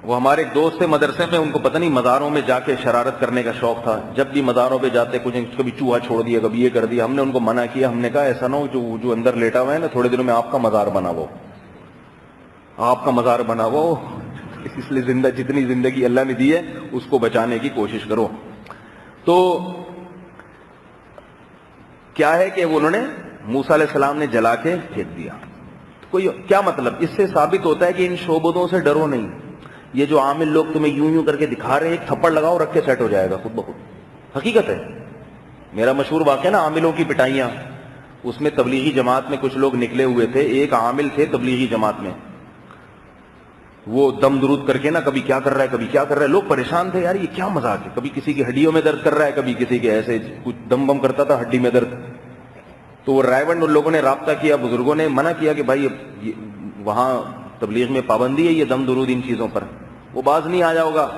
وہ ہمارے ایک دوست تھے مدرسے میں، ان کو پتہ نہیں مزاروں میں جا کے شرارت کرنے کا شوق تھا. جب بھی مزاروں پہ جاتے کچھ کبھی چوہا چھوڑ دیا، کبھی یہ کر دیا. ہم نے ان کو منع کیا، ہم نے کہا ایسا نہ ہو جو اندر لیٹا ہوا ہے نا، تھوڑے دنوں میں آپ کا مزار بنا وہ، آپ کا مزار بنا وہ. اس لیے جتنی زندگی اللہ نے دی ہے اس کو بچانے کی کوشش کرو. تو کیا ہے کہ انہوں نے موسیٰ علیہ السلام نے جلا کے پھینک دیا. کوئی کیا مطلب؟ اس سے ثابت ہوتا ہے کہ ان شعبدوں سے ڈرو نہیں. یہ جو عامل لوگ تمہیں یوں یوں کر کے دکھا رہے ہیں، ایک تھپڑ لگاؤ، رکھ کے سیٹ ہو جائے گا خود بخود. حقیقت ہے. میرا مشہور واقعہ نا عاملوں کی پٹائیاں، اس میں تبلیغی جماعت میں کچھ لوگ نکلے ہوئے تھے. ایک عامل تھے تبلیغی جماعت میں، وہ دم درود کر کے نا کبھی کیا کر رہا ہے کبھی کیا کر رہا ہے. لوگ پریشان تھے، یار یہ کیا مذاق ہے، کبھی کسی کی ہڈیوں میں درد کر رہا ہے، کبھی کسی کے ایسے کچھ دم بم کرتا تھا ہڈی میں درد. تو وہ رائے بند لوگوں نے رابطہ کیا، بزرگوں نے منع کیا کہ بھائی وہاں تبلیغ میں پابندی ہے یہ دم درود ان چیزوں پر، وہ باز نہیں آیا ہوگا.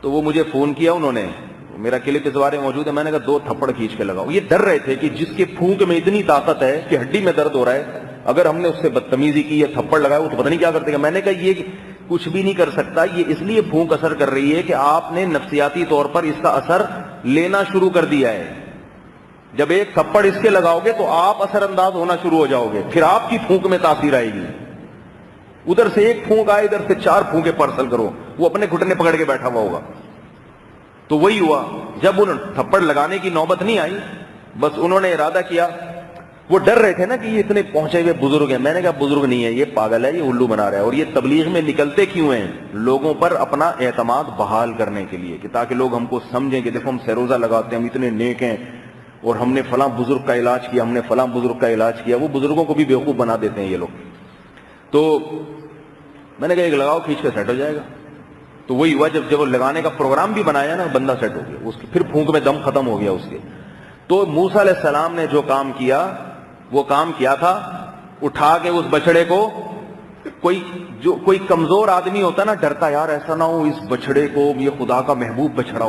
تو وہ مجھے فون کیا انہوں نے، میرا کلپ اس بارے موجود ہے. میں نے کہا 2 تھپڑ کھینچ کے لگاؤ. یہ ڈر رہے تھے کہ جس کے پھونک میں اتنی طاقت ہے کہ ہڈی میں درد ہو رہا ہے، اگر ہم نے اس سے بدتمیزی کی یا تھپڑ لگایا وہ تو پتہ نہیں کیا کرتے گا. میں نے کہا یہ کچھ بھی نہیں کر سکتا، یہ اس لیے پھونک اثر کر رہی ہے کہ آپ نے نفسیاتی طور پر اس کا اثر لینا شروع کر دیا ہے. جب ایک تھپڑ اس کے لگاؤ گے تو آپ اثر انداز ہونا شروع ہو جاؤ گے، پھر آپ کی پھونک میں تاثیر آئے گی. ادھر سے ایک پھونک آئے، ادھر سے 4 پھونکے پارسل کرو، وہ اپنے گھٹنے پکڑ کے بیٹھا ہوا ہوگا. تو وہی ہوا، جب ان تھپڑ لگانے کی نوبت نہیں آئی، بس انہوں نے ارادہ کیا. وہ ڈر رہے تھے نا کہ یہ اتنے پہنچے ہوئے بزرگ ہیں. میں نے کہا بزرگ نہیں ہے، یہ پاگل ہے، یہ الو بنا رہا ہے. اور یہ تبلیغ میں نکلتے کیوں ہیں؟ لوگوں پر اپنا اعتماد بحال کرنے کے لیے، کہ تاکہ لوگ ہم کو سمجھیں کہ دیکھو ہم سروزہ لگاتے ہیں، ہم اتنے نیک ہیں، اور ہم نے فلاں بزرگ کا علاج کیا، ہم نے فلاں بزرگ کا علاج کیا. وہ بزرگوں کو بھی بیوقوف بنا دیتے ہیں یہ لوگ. تو میں نے کہا ایک لگاؤ، کھینچ کے سیٹ ہو جائے گا. تو وہی ہوا، جب وہ لگانے کا پروگرام بھی بنایا نا، بندہ سیٹ ہو گیا، اس کی پھر پھونک میں دم ختم ہو گیا اس کے. تو موسیٰ علیہ السلام نے جو کام کیا، وہ کام کیا تھا، اٹھا کے اس بچڑے کو، کوئی کمزور آدمی ہوتا نا ڈرتا، یار ایسا نہ ہو اس بچڑے کو یہ خدا کا محبوب بچڑا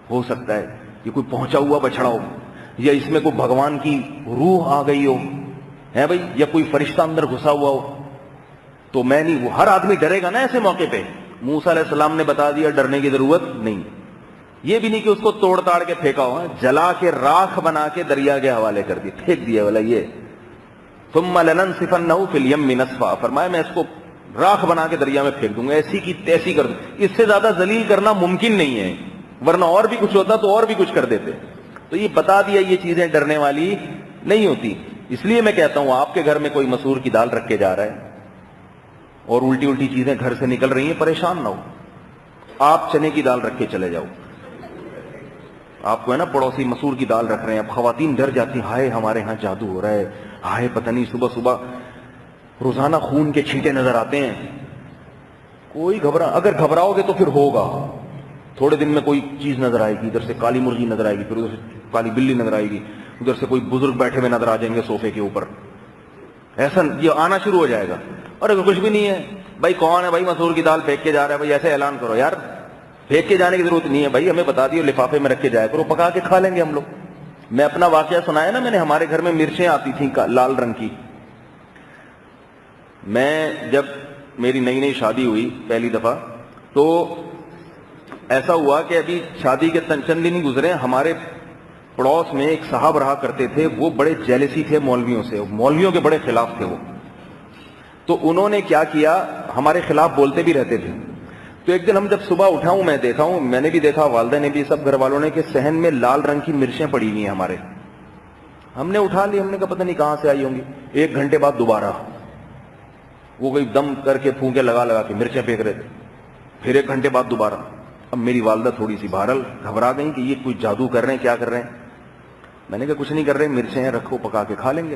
ہو سکتا ہے یہ کوئی پہنچا ہوا بچڑا ہو، یا اس میں کوئی بھگوان کی روح آ گئی ہو ہے بھائی، یا کوئی فرشتہ اندر گھسا ہوا ہو. تو میں نہیں، وہ ہر آدمی ڈرے گا نا ایسے موقع پہ. موسیٰ علیہ السلام نے بتا دیا ڈرنے کی ضرورت نہیں. یہ بھی نہیں کہ اس کو توڑ تاڑ کے پھینکا ہوا، جلا کے راکھ بنا کے دریا کے حوالے کر دی، پھینک دیا. والا یہ ثم لننسفنه فی الیم نسفا، فرمایا میں اس کو راکھ بنا کے دریا میں پھینک دوں گا، ایسی کی تیسی کر دوں. اس سے زیادہ ذلیل کرنا ممکن نہیں ہے، ورنہ اور بھی کچھ ہوتا تو اور بھی کچھ کر دیتے. تو یہ بتا دیا یہ چیزیں ڈرنے والی نہیں ہوتی. اس لیے میں کہتا ہوں آپ کے گھر میں کوئی مسور کی دال رکھ کے جا رہا ہے اور الٹی الٹی چیزیں گھر سے نکل رہی ہیں، پریشان نہ ہو. آپ چنے کی دال رکھ کے چلے جاؤ. آپ کو ہے نا پڑوسی مسور کی دال رکھ رہے ہیں، اب خواتین ڈر جاتی ہیں، ہائے ہمارے ہاں جادو ہو رہا ہے، ہائے پتہ نہیں صبح صبح روزانہ خون کے چھینٹے نظر آتے ہیں. کوئی اگر گھبراؤ گے تو پھر ہوگا. تھوڑے دن میں کوئی چیز نظر آئے گی، ادھر سے کالی مرغی نظر آئے گی، پھر ادھر سے کالی بلی نظر آئے گی، ادھر سے کوئی بزرگ بیٹھے ہوئے نظر آ جائیں گے صوفے کے اوپر. ایسا یہ آنا شروع ہو جائے گا. اور اگر کچھ بھی نہیں ہے، بھائی کون ہے بھائی مسور کی دال پھینک کے جا رہا ہے، بھائی ایسے اعلان کرو. یار پھینک کے جانے کی ضرورت نہیں ہے بھائی، ہمیں بتا دیو لفافے میں رکھ کے جایا کرو، پکا کے کھا لیں گے ہم لوگ. میں اپنا واقعہ سنایا نا، میں نے ہمارے گھر میں مرچیں آتی تھیں لال رنگ کی. میں جب میری نئی نئی شادی ہوئی پہلی دفعہ، تو ایسا ہوا کہ ابھی شادی کے چند دن ہی گزرے، ہمارے پڑوس میں ایک صاحب رہا کرتے تھے، وہ بڑے جیلسی تھے مولویوں سے، مولویوں کے بڑے خلاف تھے وہ. تو انہوں نے کیا کیا، ہمارے خلاف بولتے بھی رہتے تھے. تو ایک دن ہم جب صبح اٹھا میں دیکھا ہوں، میں نے بھی دیکھا، والدہ نے بھی، سب گھر والوں نے، کہ صحن میں لال رنگ کی مرچیں پڑی ہوئی ہیں ہمارے. ہم نے اٹھا لی، ہم نے کہا پتہ نہیں کہاں سے آئی ہوں گی. 1 گھنٹے بعد دوبارہ وہ کوئی دم کر کے پھونکے لگا کے مرچیں پھینک رہے تھے. پھر 1 گھنٹے بعد دوبارہ. اب میری والدہ تھوڑی سی بہرحال گھبرا گئیں کہ یہ کوئی جادو کر رہے ہیں، کیا کر رہے ہیں. میں نے کہا کچھ نہیں کر رہے، مرچیں ہیں رکھو، پکا کے کھا لیں گے.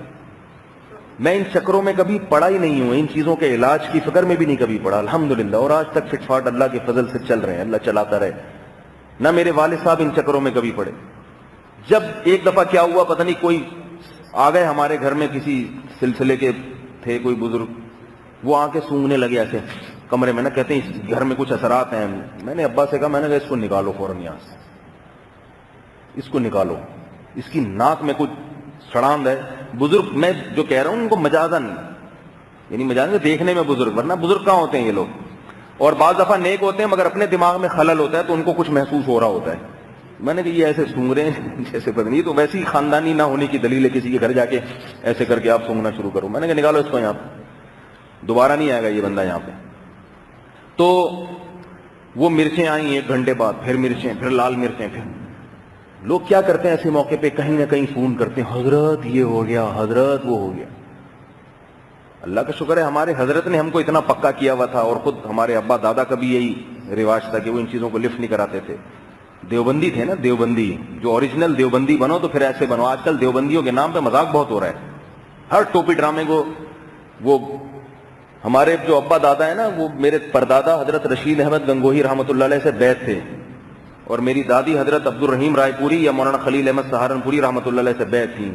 میں ان چکروں میں کبھی پڑا ہی نہیں ہوں، ان چیزوں کے علاج کی فکر میں بھی نہیں کبھی پڑا الحمدللہ. اور آج تک فٹ فاٹ اللہ کے فضل سے چل رہے ہیں، اللہ چلاتا رہے. نہ میرے والد صاحب ان چکروں میں کبھی پڑے. جب ایک دفعہ کیا ہوا پتہ نہیں، کوئی آ گئے ہمارے گھر میں، کسی سلسلے کے تھے کوئی بزرگ، وہ آ کے سونگنے لگے ایسے کمرے میں نا، کہتے ہیں اس گھر میں کچھ اثرات ہیں. میں نے ابا سے کہا، میں نے کہا اس کو نکالو فوراً یہاں سے، اس کو نکالو، اس کی ناک میں کچھ سڑاند ہے. بزرگ میں جو کہہ رہا ہوں ان کو مجازن، یعنی مجازن دیکھنے میں بزرگ، ورنہ بزرگ کہاں ہوتے ہیں یہ لوگ. اور بعض دفعہ نیک ہوتے ہیں مگر اپنے دماغ میں خلل ہوتا ہے تو ان کو کچھ محسوس ہو رہا ہوتا ہے. میں نے کہا یہ ایسے سونگ رہے ہیں جیسے پتہ نہیں, تو ویسی خاندانی نہ ہونے کی دلیل ہے کسی کے گھر جا کے ایسے کر کے آپ سونگنا شروع کرو. میں نے کہا نکالو اس کو یہاں پہ, دوبارہ نہیں آئے گا یہ بندہ یہاں پہ. تو وہ مرچیں آئیں 1 گھنٹے بعد, پھر مرچیں, پھر لال مرچیں. پھر لوگ کیا کرتے ہیں ایسے موقع پہ کہیں نہ کہیں فون کرتے ہیں, حضرت یہ ہو گیا, حضرت وہ ہو گیا. اللہ کا شکر ہے ہمارے حضرت نے ہم کو اتنا پکا کیا ہوا تھا, اور خود ہمارے ابا دادا کا بھی یہی رواج تھا کہ وہ ان چیزوں کو لفٹ نہیں کراتے تھے. دیوبندی تھے نا, دیوبندی, جو اوریجنل دیوبندی بنو تو پھر ایسے بنو. آج کل دیوبندیوں کے نام پہ مذاق بہت ہو رہا ہے, ہر ٹوپی ڈرامے کو. وہ ہمارے جو ابا دادا ہے نا, وہ میرے پردادا حضرت رشید احمد گنگوہی رحمۃ اللہ علیہ سے بیعت تھے, اور میری دادی حضرت عبد الرحیم رائے پوری یا مولانا خلیل احمد سہارنپوری رحمۃ اللہ علیہ سے بیعت تھیں.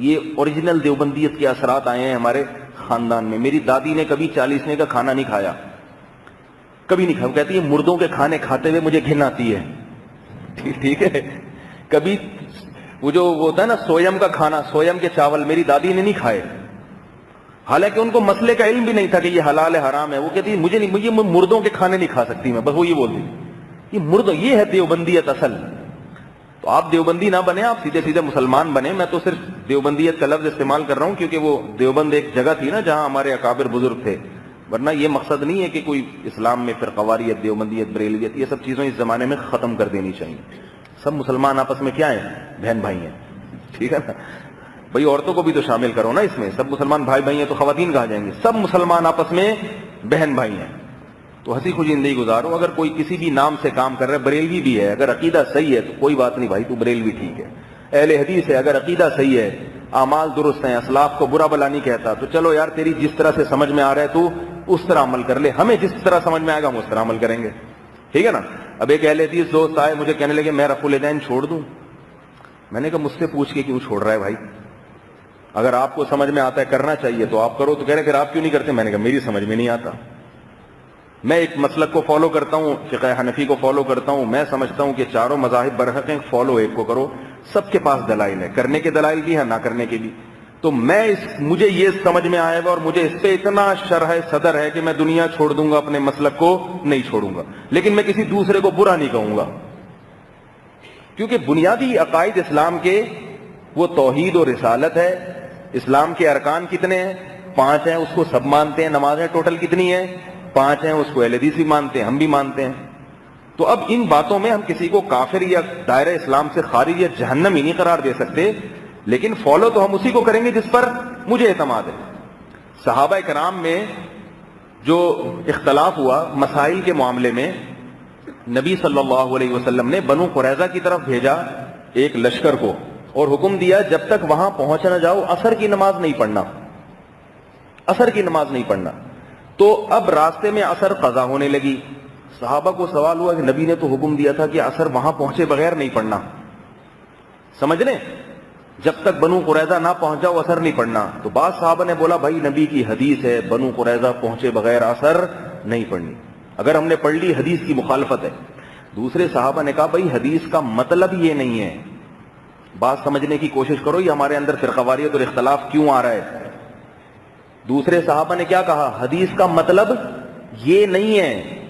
یہ اوریجنل دیوبندیت کے اثرات آئے ہیں ہمارے خاندان میں. میری دادی نے کبھی 40 کا کھانا نہیں کھایا, کبھی نہیں کھایا. وہ کہتی ہے مردوں کے کھانے کھاتے ہوئے مجھے گھن آتی ہے. ٹھیک ہے, کبھی وہ جو ہوتا ہے نا سویم کا کھانا, سویم کے چاول, میری دادی نے نہیں کھائے, حالانکہ ان کو مسئلے کا علم بھی نہیں تھا کہ یہ حلال ہے حرام ہے. وہ کہتی ہے مجھے مردوں کے کھانے نہیں کھا سکتی میں, بس وہ یہ بولتی یہ مرد, یہ ہے دیوبندیت اصل. تو آپ دیوبندی نہ بنے, آپ سیدھے سیدھے مسلمان بنے. میں تو صرف دیوبندیت کا لفظ استعمال کر رہا ہوں کیونکہ وہ دیوبند ایک جگہ تھی نا جہاں ہمارے اکابر بزرگ تھے, ورنہ یہ مقصد نہیں ہے کہ کوئی اسلام میں فرقواریت, دیوبندیت, بریلویت, یہ سب چیزیں اس زمانے میں ختم کر دینی چاہیے. سب مسلمان آپس میں کیا ہیں, بہن بھائی ہیں. ٹھیک ہے نا بھائی, عورتوں کو بھی تو شامل کرو نا اس میں. سب مسلمان بھائی بھائی ہیں تو خواتین کہاں جائیں گے؟ سب مسلمان آپس میں بہن بھائی ہیں, تو ہنسی خوشی زندگی گزارو. اگر کوئی کسی بھی نام سے کام کر رہا ہے, بریلوی بھی ہے, اگر عقیدہ صحیح ہے تو کوئی بات نہیں بھائی, تو بریلوی ٹھیک ہے. اہل حدیث ہے, اگر عقیدہ صحیح ہے, اعمال درست ہیں, اسلاف کو برا بلا نہیں کہتا, تو چلو یار تیری جس طرح سے سمجھ میں آ رہا ہے تو اس طرح عمل کر لے. ہمیں جس طرح سمجھ میں آئے گا ہم اس طرح عمل کریں گے. ٹھیک ہے نا. اب ایک اہل حدیث دوست آئے, مجھے کہنے لگے میں رفع الیدین چھوڑ دوں. میں نے کہا مجھ سے پوچھ کے کیوں چھوڑ رہا ہے بھائی, اگر آپ کو سمجھ میں آتا ہے کرنا چاہیے تو آپ کرو. تو کہہ رہے پھر آپ کیوں نہیں کرتے؟ میں نے کہا میری سمجھ میں نہیں آتا. میں ایک مسلک کو فالو کرتا ہوں, فقہ حنفی کو فالو کرتا ہوں. میں سمجھتا ہوں کہ چاروں مذاہب برحق ہیں, فالو ایک کو کرو. سب کے پاس دلائل ہے, کرنے کے دلائل بھی ہیں, نہ کرنے کے بھی. تو مجھے یہ سمجھ میں آئے گا اور مجھے اس پہ اتنا شرح صدر ہے کہ میں دنیا چھوڑ دوں گا, اپنے مسلک کو نہیں چھوڑوں گا. لیکن میں کسی دوسرے کو برا نہیں کہوں گا, کیونکہ بنیادی عقائد اسلام کے وہ توحید اور رسالت ہے. اسلام کے ارکان کتنے ہیں؟ 5 ہیں, اس کو سب مانتے ہیں. نمازیں ٹوٹل کتنی ہیں؟ 5 ہیں, اس کو اہل حدیث بھی مانتے ہیں, ہم بھی مانتے ہیں. تو اب ان باتوں میں ہم کسی کو کافر یا دائرہ اسلام سے خارج یا جہنمی نہیں قرار دے سکتے, لیکن فالو تو ہم اسی کو کریں گے جس پر مجھے اعتماد ہے. صحابہ کرام میں جو اختلاف ہوا مسائل کے معاملے میں, نبی صلی اللہ علیہ وسلم نے بنو قریظہ کی طرف بھیجا ایک لشکر کو, اور حکم دیا جب تک وہاں پہنچ نہ جاؤ عصر کی نماز نہیں پڑھنا, عصر کی نماز نہیں پڑھنا. تو اب راستے میں عصر قضا ہونے لگی. صحابہ کو سوال ہوا کہ نبی نے تو حکم دیا تھا کہ عصر وہاں پہنچے بغیر نہیں پڑھنا, سمجھ لیں, جب تک بنو قریظہ نہ پہنچ جاؤ عصر نہیں پڑھنا. تو بعض صحابہ نے بولا بھائی نبی کی حدیث ہے, بنو قریظہ پہنچے بغیر عصر نہیں پڑھنی, اگر ہم نے پڑھ لی حدیث کی مخالفت ہے. دوسرے صحابہ نے کہا بھائی حدیث کا مطلب یہ نہیں ہے, بات سمجھنے کی کوشش کرو, یہ ہمارے اندر فرقواریت اور اختلاف کیوں آ رہا ہے. دوسرے صحابہ نے کیا کہا, حدیث کا مطلب یہ نہیں ہے.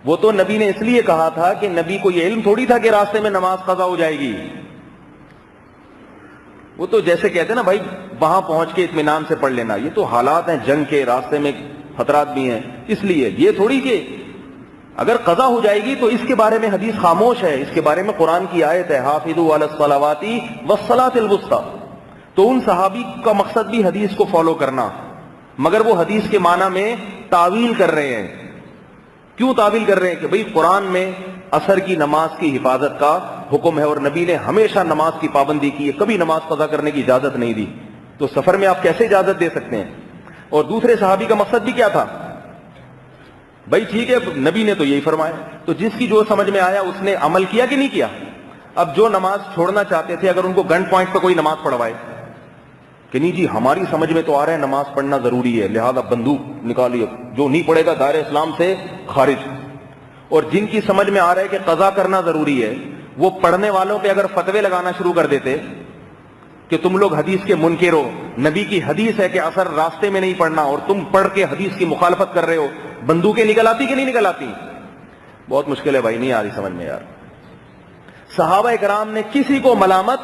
وہ تو نبی نے اس لیے کہا تھا کہ نبی کو یہ علم تھوڑی تھا کہ راستے میں نماز قضا ہو جائے گی. وہ تو جیسے کہتے ہیں نا بھائی وہاں پہنچ کے اطمینان سے پڑھ لینا, یہ تو حالات ہیں جنگ کے, راستے میں خطرات بھی ہیں, اس لیے یہ تھوڑی کہ اگر قضا ہو جائے گی تو اس کے بارے میں حدیث خاموش ہے. اس کے بارے میں قرآن کی آیت ہے حافظوا علی الصلوات والصلاۃ الوسطی. تو ان صحابی کا مقصد بھی حدیث کو فالو کرنا, مگر وہ حدیث کے معنی میں تعویل کر رہے ہیں. کیوں تعویل کر رہے ہیں؟ کہ بھئی قرآن میں عصر کی نماز کی حفاظت کا حکم ہے, اور نبی نے ہمیشہ نماز کی پابندی کی ہے, کبھی نماز قضا کرنے کی اجازت نہیں دی. تو سفر میں آپ کیسے اجازت دے سکتے ہیں؟ اور دوسرے صحابی کا مقصد بھی کیا تھا, بھائی ٹھیک ہے نبی نے تو یہی فرمایا, تو جس کی جو سمجھ میں آیا اس نے عمل کیا کہ نہیں کیا. اب جو نماز چھوڑنا چاہتے تھے, اگر ان کو گن پوائنٹ پہ کوئی نماز پڑھوائے کہ نہیں جی ہماری سمجھ میں تو آ رہا ہے نماز پڑھنا ضروری ہے, لہذا بندوق نکالیے, جو نہیں پڑھے گا دائرہ اسلام سے خارج. اور جن کی سمجھ میں آ رہا ہے کہ قضا کرنا ضروری ہے, وہ پڑھنے والوں پہ اگر فتوے لگانا شروع کر دیتے کہ تم لوگ حدیث کے منکر ہو. نبی کی حدیث ہے کہ عصر راستے میں نہیں پڑھنا, اور تم پڑھ کے حدیث کی مخالفت کر رہے ہو. بندوقیں نکل آتی کہ نہیں نکل آتی؟ بہت مشکل ہے بھائی, نہیں آ رہی سمجھ میں یار. صحابہ کرام نے کسی کو ملامت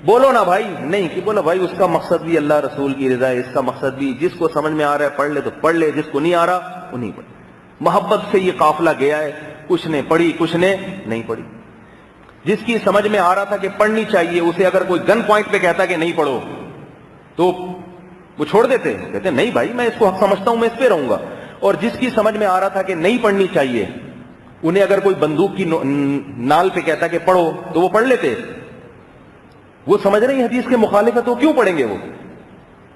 بولو نا بھائی نہیں کہ بولو بھائی اس کا مقصد بھی اللہ رسول کی رضا ہے, اس کا مقصد بھی, جس کو سمجھ میں آ رہا ہے پڑھ لے تو پڑھ لے, جس کو نہیں آ رہا وہ نہیں پڑھ. محبت سے یہ قافلہ گیا ہے, کچھ نے پڑھی کچھ نے نہیں پڑھی. جس کی سمجھ میں آ رہا تھا کہ پڑھنی چاہیے, اسے اگر کوئی گن پوائنٹ پہ کہتا کہ نہیں پڑھو تو وہ چھوڑ دیتے, کہتے نہیں بھائی میں اس کو حق سمجھتا ہوں, میں اس پہ رہوں گا. اور جس کی سمجھ میں آ رہا تھا کہ نہیں پڑھنی چاہیے, انہیں اگر کوئی بندوق کی نال پہ کہتا کہ پڑھو تو وہ پڑھ لیتے. وہ سمجھ رہے ہیں حدیث کے مخالف ہے تو کیوں پڑھیں گے وہ؟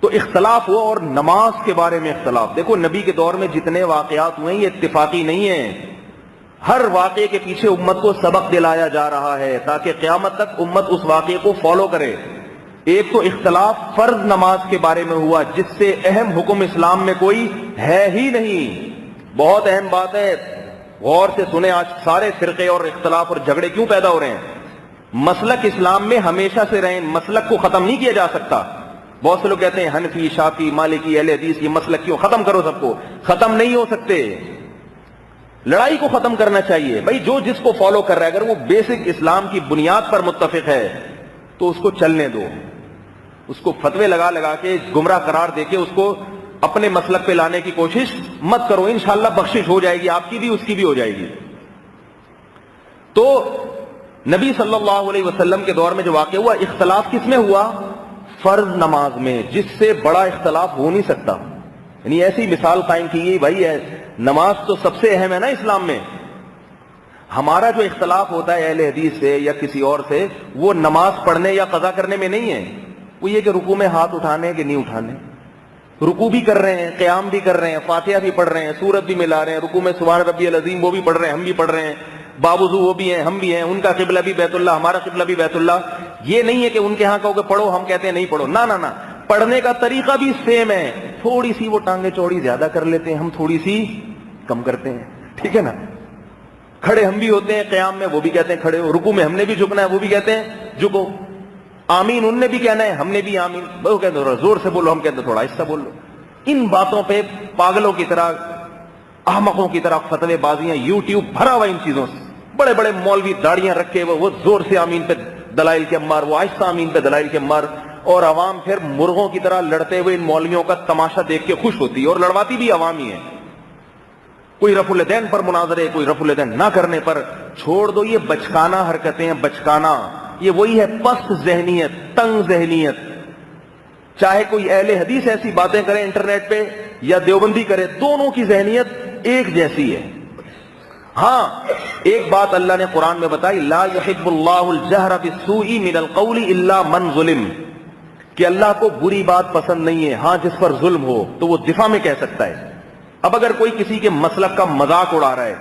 تو اختلاف ہوا. اور نماز کے بارے میں اختلاف, دیکھو نبی کے دور میں جتنے واقعات ہوئے ہیں یہ اتفاقی نہیں ہیں. ہر واقعے کے پیچھے امت کو سبق دلایا جا رہا ہے تاکہ قیامت تک امت اس واقعے کو فالو کرے. ایک تو اختلاف فرض نماز کے بارے میں ہوا, جس سے اہم حکم اسلام میں کوئی ہے ہی نہیں. بہت اہم بات ہے, غور سے سنیں. آج سارے فرقے اور اختلاف اور جھگڑے کیوں پیدا ہو رہے ہیں؟ مسلک اسلام میں ہمیشہ سے رہیں, مسلک کو ختم نہیں کیا جا سکتا. بہت سے لوگ کہتے ہیں حنفی, شافعی, مالکی, اہل حدیث, یہ مسلک کیوں ختم کرو سب کو. ختم نہیں ہو سکتے. لڑائی کو ختم کرنا چاہیے بھائی. جو جس کو فالو کر رہا ہے, اگر وہ بیسک اسلام کی بنیاد پر متفق ہے تو اس کو چلنے دو. اس کو فتوے لگا لگا کے گمراہ قرار دے کے اس کو اپنے مسلک پہ لانے کی کوشش مت کرو. انشاءاللہ بخشش ہو جائے گی, آپ کی بھی اس کی بھی ہو جائے گی. تو نبی صلی اللہ علیہ وسلم کے دور میں جو واقع ہوا, اختلاف کس میں ہوا؟ فرض نماز میں, جس سے بڑا اختلاف ہو نہیں سکتا. یعنی ایسی مثال قائم کی گئی بھائی نماز تو سب سے اہم ہے نا اسلام میں. ہمارا جو اختلاف ہوتا ہے اہل حدیث سے یا کسی اور سے, وہ نماز پڑھنے یا قضا کرنے میں نہیں ہے. وہ یہ کہ رکوع میں ہاتھ اٹھانے کہ نہیں اٹھانے. رکوع بھی کر رہے ہیں, قیام بھی کر رہے ہیں, فاتحہ بھی پڑھ رہے ہیں, سورت بھی ملا رہے ہیں, رکوع میں سبحان ربی العظیم وہ بھی پڑھ رہے ہیں, ہم بھی پڑھ رہے ہیں, بابوضو وہ بھی ہیں, ہم بھی ہیں. ان کا قبلہ بھی بیت اللہ, ہمارا قبلہ بھی بیت اللہ. یہ نہیں ہے کہ ان کے ہاں کہو کہ پڑھو, ہم کہتے ہیں نہیں پڑھو. نہ نہ نہ, پڑھنے کا طریقہ بھی سیم ہے. تھوڑی سی وہ ٹانگیں چوڑی زیادہ کر لیتے ہیں, ہم تھوڑی سی کم کرتے ہیں. ٹھیک ہے نا. کھڑے ہم بھی ہوتے ہیں قیام میں, وہ بھی کہتے ہیں کھڑے ہو. رکوع میں ہم نے بھی جھکنا ہے, وہ بھی کہتے ہیں جھکو. آمین ان نے بھی کہنا ہے, ہم نے بھی آمین. وہ کہتے ہیں زور سے بولو, ہم کہتے ہیں تھوڑا آہستہ بول لو. ان باتوں پہ پاگلوں کی طرح, احمقوں کی طرح فتوے بازیاں, یوٹیوب بھرا ہوا ان چیزوں سے. بڑے بڑے مولوی داڑیاں رکھے ہوئے, وہ زور سے آمین پہ دلائل کے مار, وہ آہستہ آمین پہ دلائل کے مار. اور عوام پھر مرغوں کی طرح لڑتے ہوئے ان مولویوں کا تماشا دیکھ کے خوش ہوتی ہے, اور لڑواتی بھی عوام ہی ہے. کوئی رفع الیدین پر مناظرے, کوئی رفع الیدین نہ کرنے پر. چھوڑ دو یہ بچکانہ حرکتیں, بچکانہ. یہ وہی ہے پست ذہنیت, تنگ ذہنیت. چاہے کوئی اہل حدیث ایسی باتیں کرے انٹرنیٹ پہ یا دیوبندی کرے, دونوں کی ذہنیت ایک جیسی ہے. ہاں ایک بات اللہ نے قرآن میں بتائی, لا يحب اللہ الجہر بالسوء من القول الا من ظلم, کہ اللہ کو بری بات پسند نہیں ہے, ہاں جس پر ظلم ہو تو وہ دفاع میں کہہ سکتا ہے. اب اگر کوئی کسی کے مسلک کا مذاق اڑا رہا ہے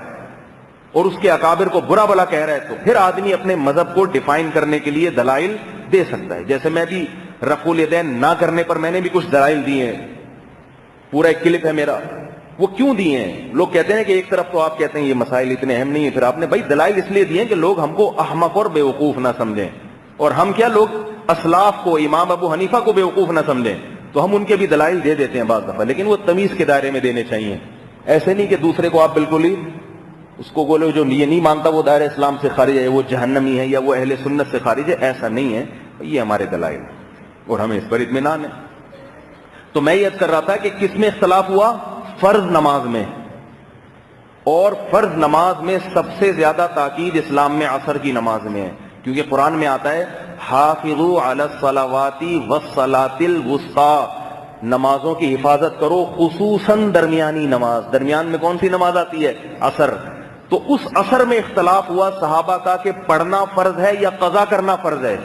اور اس کے اکابر کو برا بلا کہہ رہا ہے, تو پھر آدمی اپنے مذہب کو ڈیفائن کرنے کے لیے دلائل دے سکتا ہے. جیسے میں بھی رفع الیدین نہ کرنے پر میں نے بھی کچھ دلائل دیے ہیں, پورا ایک کلپ ہے میرا. وہ کیوں دیے ہیں؟ لوگ کہتے ہیں کہ ایک طرف تو آپ کہتے ہیں یہ مسائل اتنے اہم نہیں ہیں, پھر آپ نے بھائی دلائل اس لیے دیے ہیں کہ لوگ ہم کو احمق اور بیوقوف نہ سمجھیں. اور ہم کیا, لوگ اسلاف کو, امام ابو حنیفہ کو بیوقوف نہ سمجھیں, تو ہم ان کے بھی دلائل دے دیتے ہیں بعض دفعہ, لیکن وہ تمیز کے دائرے میں دینے چاہیے. ایسے نہیں کہ دوسرے کو آپ بالکل ہی اس کو بولے جو یہ نہیں مانتا وہ دائرہ اسلام سے خارج ہے, وہ جہنمی ہے یا وہ اہل سنت سے خارج ہے. ایسا نہیں ہے, یہ ہمارے دلائل اور ہمیں اس پر اطمینان ہے. تو میں یہ عرض کر رہا تھا کہ کس میں اختلاف ہوا؟ فرض نماز میں. اور فرض نماز میں سب سے زیادہ تاکید اسلام میں عصر کی نماز میں ہے, کیونکہ قرآن میں آتا ہے حافظوا علی الصلوات والصلاۃ الوسطی, نمازوں کی حفاظت کرو, خصوصاً درمیانی نماز. درمیان میں کون سی نماز آتی ہے؟ عصر. تو اس عصر میں اختلاف ہوا صحابہ کا کہ پڑھنا فرض ہے یا قضا کرنا فرض ہے.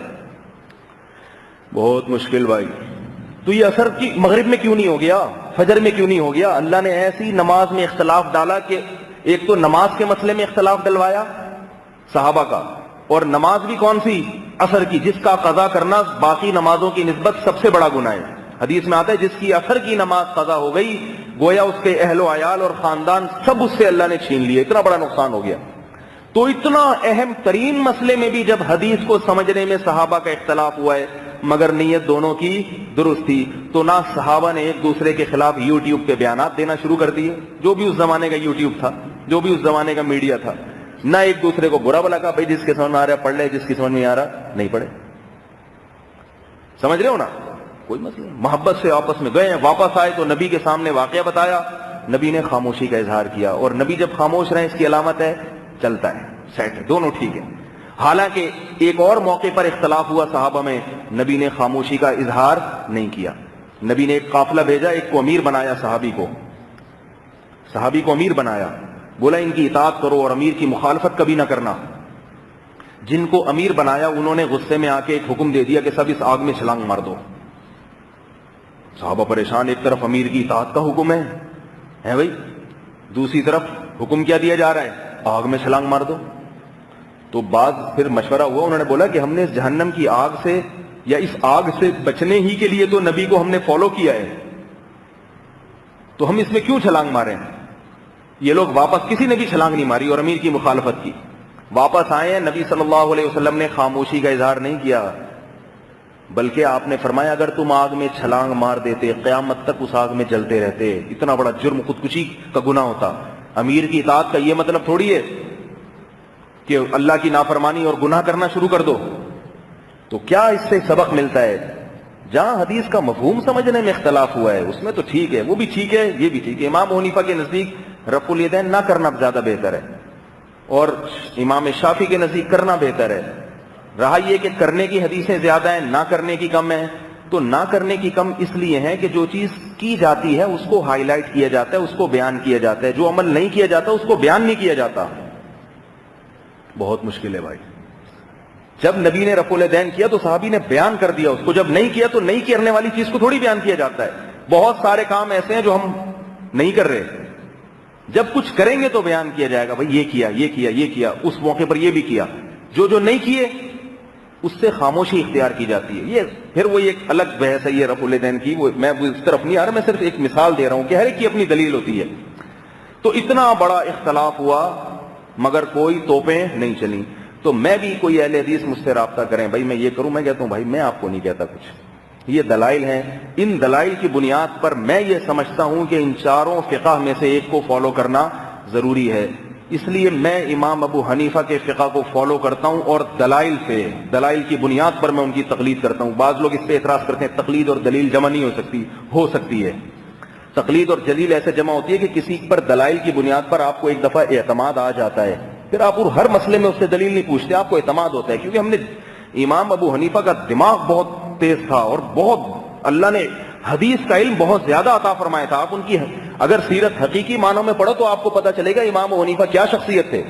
بہت مشکل بھائی. تو یہ عصر کی مغرب میں کیوں نہیں ہو گیا, فجر میں کیوں نہیں ہو گیا؟ اللہ نے ایسی نماز میں اختلاف ڈالا کہ ایک تو نماز کے مسئلے میں اختلاف ڈلوایا صحابہ کا, اور نماز بھی کون سی؟ عصر کی, جس کا قضا کرنا باقی نمازوں کی نسبت سب سے بڑا گناہ ہے. حدیث میں آتا ہے جس کی عصر کی نماز قضا ہو گئی, گویا اس کے اہل و عیال اور خاندان سب اس سے اللہ نے چھین لیے, اتنا بڑا نقصان ہو گیا. تو اتنا اہم ترین مسئلے میں بھی جب حدیث کو سمجھنے میں صحابہ کا اختلاف ہوا ہے مگر نیت دونوں کی درست تھی، تو نہ صحابہ نے ایک دوسرے کے خلاف یوٹیوب پہ بیانات دینا شروع کر دیے، جو بھی اس زمانے کا یوٹیوب تھا، جو بھی اس زمانے کا میڈیا تھا، نہ ایک دوسرے کو برا بلا کہا بھائی جس کے سمجھ میں آ رہا ہے پڑھ لے، جس کی سمجھ میں آ رہا نہیں پڑھے. سمجھ رہے ہو نا؟ کوئی مسئلہ نہیں، محبت سے آپس میں گئے، واپس آئے تو نبی کے سامنے واقعہ بتایا، نبی نے خاموشی کا اظہار کیا، اور نبی جب خاموش رہے اس کی علامت ہے چلتا ہے، سیٹ ہے، دونوں ٹھیک ہے. حالانکہ ایک اور موقع پر اختلاف ہوا صحابہ میں، نبی نے خاموشی کا اظہار نہیں کیا. نبی نے ایک قافلہ بھیجا، ایک کو امیر بنایا، صحابی کو امیر بنایا، بولا ان کی اطاعت کرو اور امیر کی مخالفت کبھی نہ کرنا. جن کو امیر بنایا انہوں نے غصے میں آ کے ایک حکم دے دیا کہ سب اس آگ میں چھلانگ مار دو. صحابہ پریشان، ایک طرف امیر کی اطاعت کا حکم ہے بھائی، دوسری طرف حکم کیا دیا جا رہا ہے آگ میں چھلانگ مار دو. تو بعد پھر مشورہ ہوا، انہوں نے بولا کہ ہم نے اس جہنم کی آگ سے یا اس آگ سے بچنے ہی کے لیے تو نبی کو ہم نے فالو کیا ہے، تو ہم اس میں کیوں چھلانگ ماریں. یہ لوگ واپس، کسی نے بھی چھلانگ نہیں ماری اور امیر کی مخالفت کی. واپس آئے ہیں، نبی صلی اللہ علیہ وسلم نے خاموشی کا اظہار نہیں کیا، بلکہ آپ نے فرمایا اگر تم آگ میں چھلانگ مار دیتے قیامت تک اس آگ میں جلتے رہتے، اتنا بڑا جرم، خودکشی کا گناہ ہوتا. امیر کی اطاعت کا یہ مطلب تھوڑی ہے کہ اللہ کی نافرمانی اور گناہ کرنا شروع کر دو. تو کیا اس سے سبق ملتا ہے؟ جہاں حدیث کا مفہوم سمجھنے میں اختلاف ہوا ہے اس میں تو ٹھیک ہے، وہ بھی ٹھیک ہے، یہ بھی ٹھیک ہے. امام حنیفہ کے نزدیک رفع الیدین نہ کرنا زیادہ بہتر ہے، اور امام شافعی کے نزدیک کرنا بہتر ہے. رہا یہ کہ کرنے کی حدیثیں زیادہ ہیں، نہ کرنے کی کم ہیں، تو نہ کرنے کی کم اس لیے ہے کہ جو چیز کی جاتی ہے اس کو ہائی لائٹ کیا جاتا ہے، اس کو بیان کیا جاتا ہے، جو عمل نہیں کیا جاتا اس کو بیان نہیں کیا جاتا. بہت مشکل ہے بھائی. جب نبی نے رفع الیدین کیا تو صحابی نے بیان کر دیا اس کو، جب نہیں کیا تو نہیں کرنے والی چیز کو تھوڑی بیان کیا جاتا ہے. بہت سارے کام ایسے ہیں جو ہم نہیں کر رہے، جب کچھ کریں گے تو بیان کیا جائے گا بھائی یہ کیا، یہ کیا، یہ کیا، اس موقع پر یہ بھی کیا. جو نہیں کیے اس سے خاموشی اختیار کی جاتی ہے. یہ پھر وہ ایک الگ بحث ہے یہ رفع الیدین کی، وہ میں اس طرف نہیں آ رہا، میں صرف ایک مثال دے رہا ہوں کہ ہر ایک کی اپنی دلیل ہوتی ہے. تو اتنا بڑا اختلاف ہوا مگر کوئی توپیں نہیں چلیں. تو میں بھی کوئی اہل حدیث مجھ سے رابطہ کریں بھائی میں یہ کروں، میں کہتا ہوں بھائی میں آپ کو نہیں کہتا کچھ، یہ دلائل ہیں. ان دلائل کی بنیاد پر میں یہ سمجھتا ہوں کہ ان چاروں فقہ میں سے ایک کو فالو کرنا ضروری ہے. اس لیے میں امام ابو حنیفہ کے فقہ کو فالو کرتا ہوں اور دلائل کی بنیاد پر میں ان کی تقلید کرتا ہوں. بعض لوگ اس پہ اعتراض کرتے ہیں تقلید اور دلیل جمع نہیں ہو سکتی ہے. تقلید اور دلیل ایسے جمع ہوتی ہے کہ کسی پر دلائل کی بنیاد پر آپ کو ایک دفعہ اعتماد آ جاتا ہے، پھر آپ ہر مسئلے میں اس سے دلیل نہیں پوچھتے، آپ کو اعتماد ہوتا ہے. کیونکہ ہم نے امام ابو حنیفہ کا دماغ بہت تیز تھا اور بہت اللہ نے حدیث کا علم بہت زیادہ عطا فرمایا تھا. آپ ان کی اگر سیرت حقیقی معنوں میں پڑھو تو آپ کو پتہ چلے گا امام ابو حنیفہ کیا شخصیت تھے.